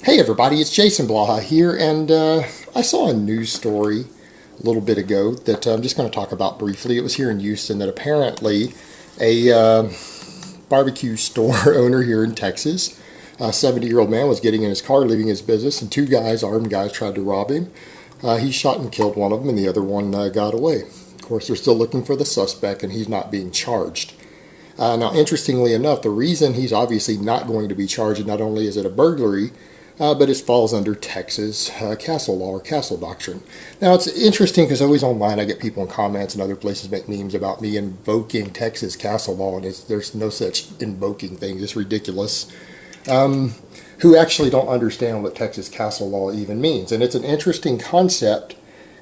Hey everybody, it's Jason Blaha here, and I saw a news story a little bit ago that I'm just going to talk about briefly. It was here in Houston that apparently a barbecue store owner here in Texas, a 70-year-old man was getting in his car, leaving his business, and two guys, armed guys, tried to rob him. He shot and killed one of them, and the other one got away. Of course, they're still looking for the suspect, and he's not being charged. Now, interestingly enough, the reason he's obviously not going to be charged, not only is it a burglary, but it falls under Texas castle law or castle doctrine. Now, it's interesting because always online I get people in comments and other places make memes about me invoking Texas castle law, and there's no such invoking thing. It's ridiculous. Who actually don't understand what Texas castle law even means. And it's an interesting concept,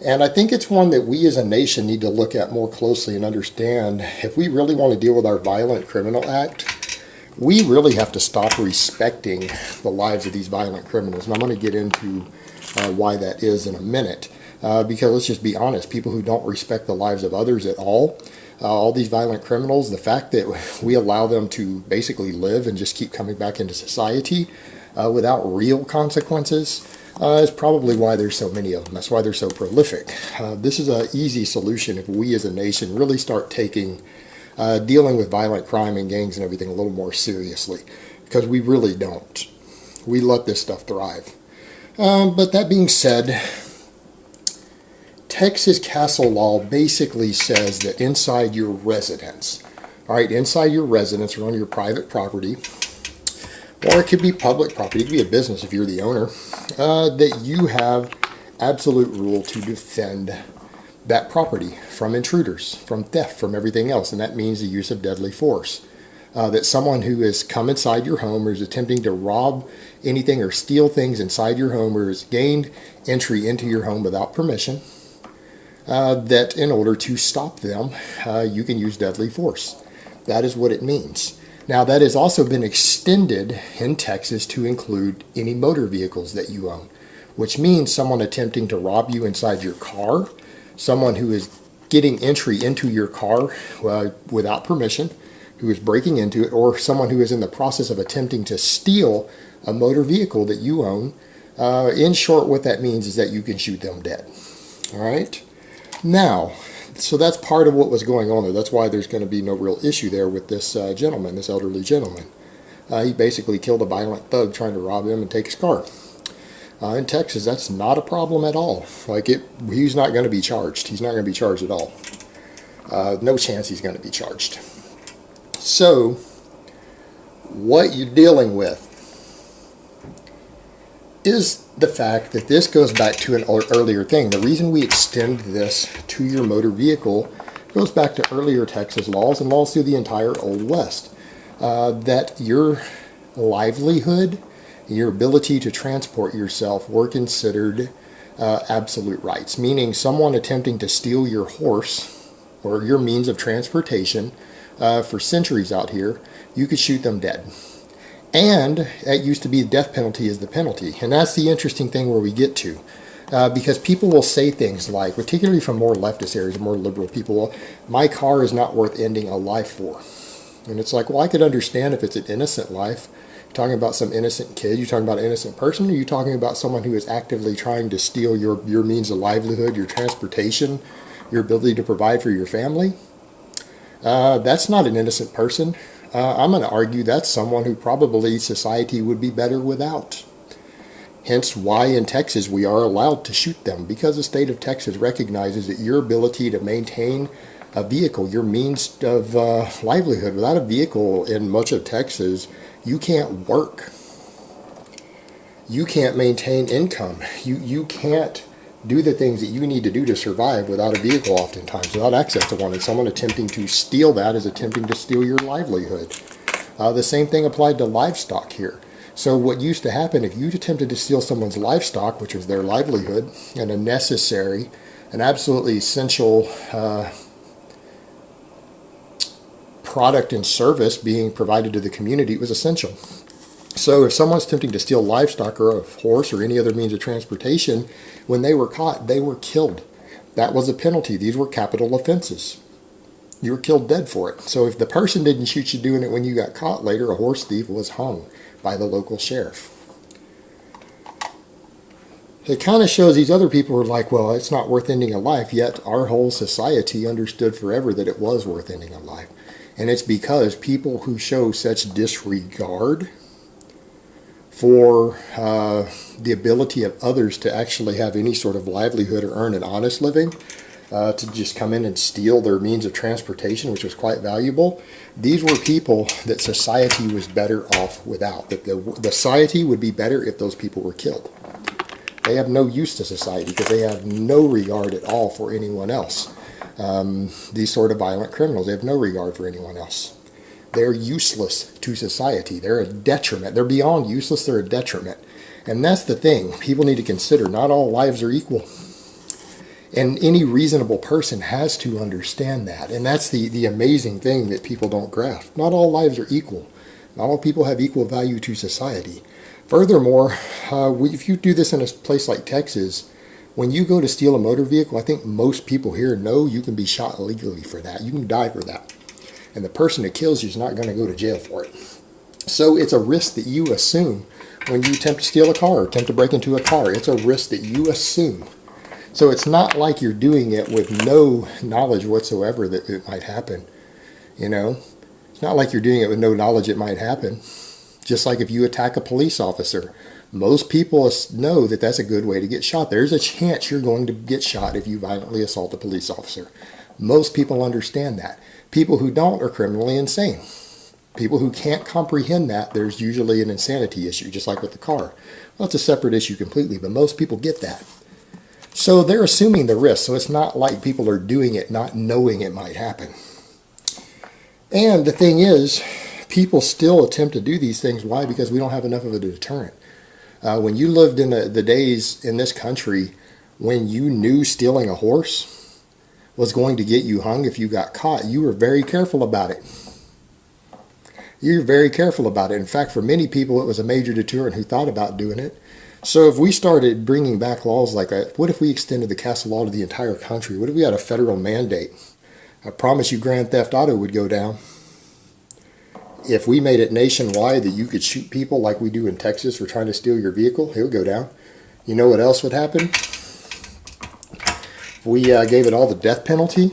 and I think it's one that we as a nation need to look at more closely and understand. If we really want to deal with our Violent Criminal Act, we really have to stop respecting the lives of these violent criminals. And I'm going to get into why that is in a minute. Because let's just be honest, people who don't respect the lives of others at all these violent criminals, the fact that we allow them to basically live and just keep coming back into society without real consequences is probably why there's so many of them. That's why they're so prolific. This is an easy solution if we as a nation really start taking dealing with violent crime and gangs and everything a little more seriously, because we really don't. We let this stuff thrive. But that being said, Texas castle law basically says that inside your residence, all right, inside your residence or on your private property, or it could be public property, it could be a business if you're the owner, that you have absolute rule to defend that property from intruders, from theft, from everything else. And that means the use of deadly force. That someone who has come inside your home or is attempting to rob anything or steal things inside your home or has gained entry into your home without permission, that in order to stop them, you can use deadly force. That is what it means. Now, that has also been extended in Texas to include any motor vehicles that you own, which means someone attempting to rob you inside your car, someone who is getting entry into your car without permission, who is breaking into it, or someone who is in the process of attempting to steal a motor vehicle that you own. In short, what that means is that you can shoot them dead. All right? Now, so that's part of what was going on there. That's why there's going to be no real issue there with this gentleman, this elderly gentleman. He basically killed a violent thug trying to rob him and take his car. In Texas, that's not a problem at all. He's not going to be charged. He's not going to be charged at all. No chance he's going to be charged. So, what you're dealing with is the fact that this goes back to an earlier thing. The reason we extend this to your motor vehicle goes back to earlier Texas laws and laws through the entire Old West. That your livelihood, your ability to transport yourself were considered absolute rights, meaning someone attempting to steal your horse or your means of transportation for centuries out here, you could shoot them dead. And it used to be the death penalty is the penalty. And that's the interesting thing where we get to. Because people will say things like, particularly from more leftist areas, more liberal people, well, my car is not worth ending a life for. And it's like, well, I could understand if it's an innocent life. You're talking about some innocent kid, you're talking about an innocent person, or you're talking about someone who is actively trying to steal your means of livelihood, your transportation, your ability to provide for your family. That's not an innocent person. I'm going to argue that's someone who probably society would be better without. Hence why in Texas we are allowed to shoot them, because the state of Texas recognizes that your ability to maintain a vehicle, your means of livelihood, without a vehicle in much of Texas, you can't work. You can't maintain income. You can't do the things that you need to do to survive without a vehicle oftentimes, without access to one. And someone attempting to steal that is attempting to steal your livelihood. The same thing applied to livestock here. So what used to happen, if you attempted to steal someone's livestock, which was their livelihood, and a necessary, an absolutely essential product and service being provided to the community, it was essential. So if someone's attempting to steal livestock or a horse or any other means of transportation, when they were caught, they were killed. That was a penalty. These were capital offenses. You were killed dead for it. So if the person didn't shoot you doing it when you got caught later, a horse thief was hung by the local sheriff. It kind of shows these other people are like, well, it's not worth ending a life, yet our whole society understood forever that it was worth ending a life. And it's because people who show such disregard for the ability of others to actually have any sort of livelihood or earn an honest living, to just come in and steal their means of transportation, which was quite valuable. These were people that society was better off without. That the society would be better if those people were killed. They have no use to society because they have no regard at all for anyone else. These sort of violent criminals, they have no regard for anyone else. They're useless to society. They're a detriment. They're beyond useless. They're a detriment. And that's the thing. People need to consider not all lives are equal. And any reasonable person has to understand that. And that's the amazing thing that people don't grasp. Not all lives are equal. Not all people have equal value to society. Furthermore, if you do this in a place like Texas, when you go to steal a motor vehicle, I think most people here know you can be shot illegally for that. You can die for that. And the person that kills you is not going to go to jail for it. So it's a risk that you assume when you attempt to steal a car or attempt to break into a car. It's a risk that you assume. So it's not like you're doing it with no knowledge whatsoever that it might happen. You know, it's not like you're doing it with no knowledge it might happen. Just like if you attack a police officer, most people know that that's a good way to get shot. There's a chance you're going to get shot if you violently assault a police officer. Most people understand that. People who don't are criminally insane. People who can't comprehend that, there's usually an insanity issue, just like with the car. Well, it's a separate issue completely, but most people get that. So they're assuming the risk, so it's not like people are doing it not knowing it might happen. And the thing is, people still attempt to do these things. Why? Because we don't have enough of a deterrent. When you lived in the days in this country when you knew stealing a horse was going to get you hung if you got caught, you were very careful about it. You were very careful about it. In fact, for many people, it was a major deterrent who thought about doing it. So if we started bringing back laws like that, what if we extended the castle law to the entire country? What if we had a federal mandate? I promise you Grand Theft Auto would go down. If we made it nationwide that you could shoot people like we do in Texas for trying to steal your vehicle, it would go down. You know what else would happen? If we gave it all the death penalty,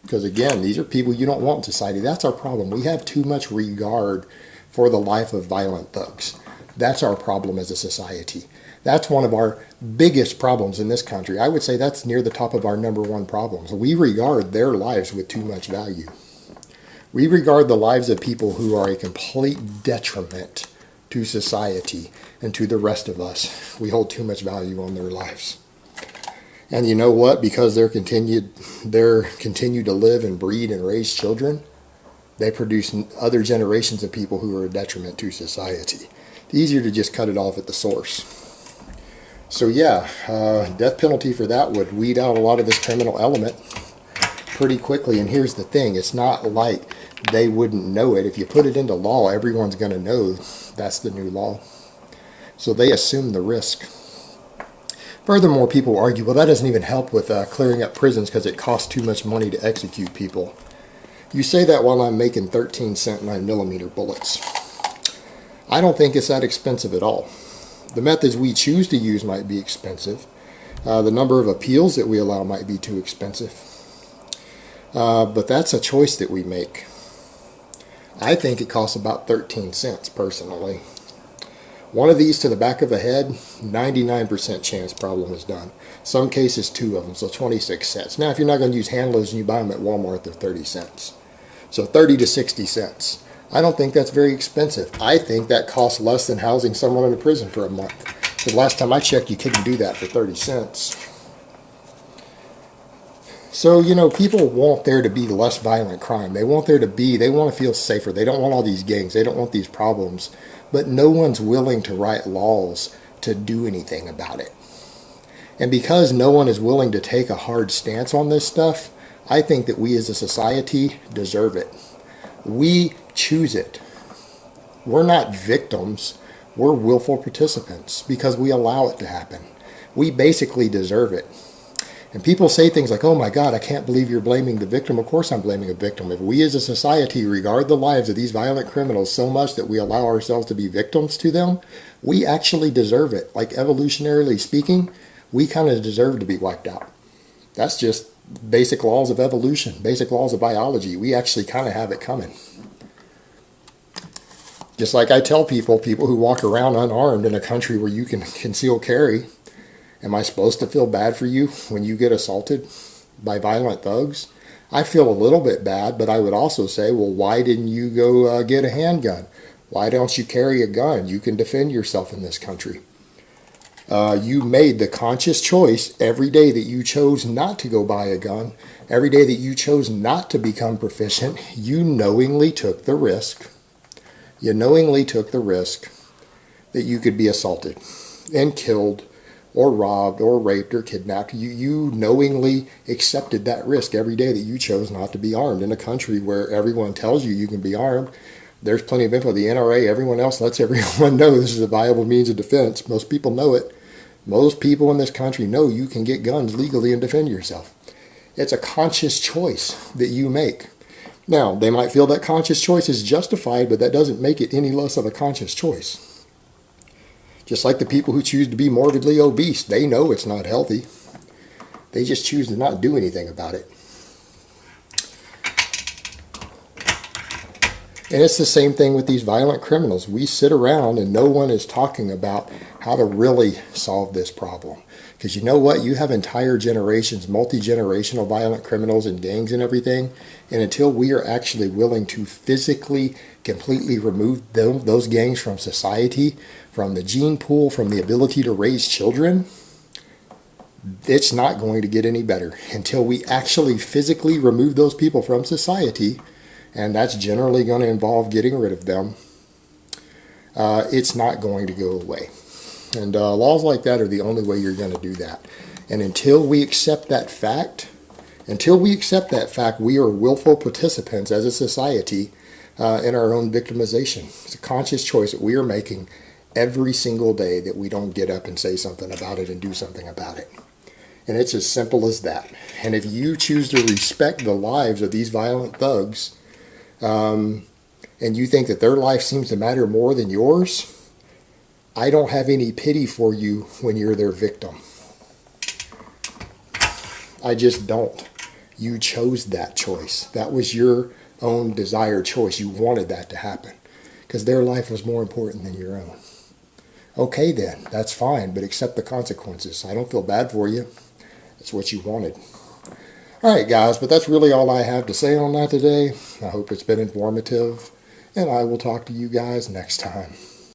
because again, these are people you don't want in society. That's our problem. We have too much regard for the life of violent thugs. That's our problem as a society. That's one of our biggest problems in this country. I would say that's near the top of our #1 problems. We regard their lives with too much value. We regard the lives of people who are a complete detriment to society and to the rest of us. We hold too much value on their lives. And you know what? Because they're continue to live and breed and raise children, they produce other generations of people who are a detriment to society. It's easier to just cut it off at the source. So yeah, death penalty for that would weed out a lot of this criminal element pretty quickly. And here's the thing, it's not like they wouldn't know it. If you put it into law, everyone's going to know that's the new law. So they assume the risk. Furthermore, people argue, well, that doesn't even help with clearing up prisons because it costs too much money to execute people. You say that while I'm making 13-cent 9mm bullets. I don't think it's that expensive at all. The methods we choose to use might be expensive. The number of appeals that we allow might be too expensive. But that's a choice that we make. I think it costs about 13 cents personally. One of these to the back of the head, 99% chance problem is done. Some cases 2 of them, so 26 cents. Now if you're not going to use hand loads and you buy them at Walmart, they're 30 cents. So 30 to 60 cents. I don't think that's very expensive. I think that costs less than housing someone in a prison for a month. The last time I checked, you couldn't do that for 30 cents. So, you know, people want there to be less violent crime. They want to feel safer. They don't want all these gangs. They don't want these problems. But no one's willing to write laws to do anything about it. And because no one is willing to take a hard stance on this stuff, I think that we as a society deserve it. We choose it. We're not victims. We're willful participants because we allow it to happen. We basically deserve it. And people say things like, oh my God, I can't believe you're blaming the victim. Of course I'm blaming a victim. If we as a society regard the lives of these violent criminals so much that we allow ourselves to be victims to them, we actually deserve it. Like evolutionarily speaking, we kind of deserve to be wiped out. That's just basic laws of evolution, basic laws of biology. We actually kind of have it coming. Just like I tell people who walk around unarmed in a country where you can conceal carry, am I supposed to feel bad for you when you get assaulted by violent thugs? I feel a little bit bad, but I would also say, well, why didn't you go get a handgun? Why don't you carry a gun? You can defend yourself in this country. You made the conscious choice every day that you chose not to go buy a gun, every day that you chose not to become proficient, you knowingly took the risk. You knowingly took the risk that you could be assaulted and killed or robbed or raped or kidnapped. You knowingly accepted that risk every day that you chose not to be armed in a country where everyone tells you can be armed. There's plenty of info. The NRA, everyone else lets everyone know this is a viable means of defense. Most people know it. Most people in this country know you can get guns legally and defend yourself. It's a conscious choice that you make. Now, they might feel that conscious choice is justified, but that doesn't make it any less of a conscious choice. Just like the people who choose to be morbidly obese, they know it's not healthy. They just choose to not do anything about it. And it's the same thing with these violent criminals. We sit around and no one is talking about how to really solve this problem. Because you know what? You have entire generations, multi-generational violent criminals and gangs and everything. And until we are actually willing to physically, completely remove those gangs from society, from the gene pool, from the ability to raise children, it's not going to get any better. Until we actually physically remove those people from society, and that's generally going to involve getting rid of them, it's not going to go away. And laws like that are the only way you're going to do that. And until we accept that fact, we are willful participants as a society in our own victimization. It's a conscious choice that we are making every single day that we don't get up and say something about it and do something about it. And it's as simple as that. And if you choose to respect the lives of these violent thugs, and you think that their life seems to matter more than yours, I don't have any pity for you when you're their victim. I just don't. You chose that choice. That was your own desired choice. You wanted that to happen because their life was more important than your own. Okay then, that's fine, but accept the consequences. I don't feel bad for you. That's what you wanted. All right, guys, but that's really all I have to say on that today. I hope it's been informative, and I will talk to you guys next time.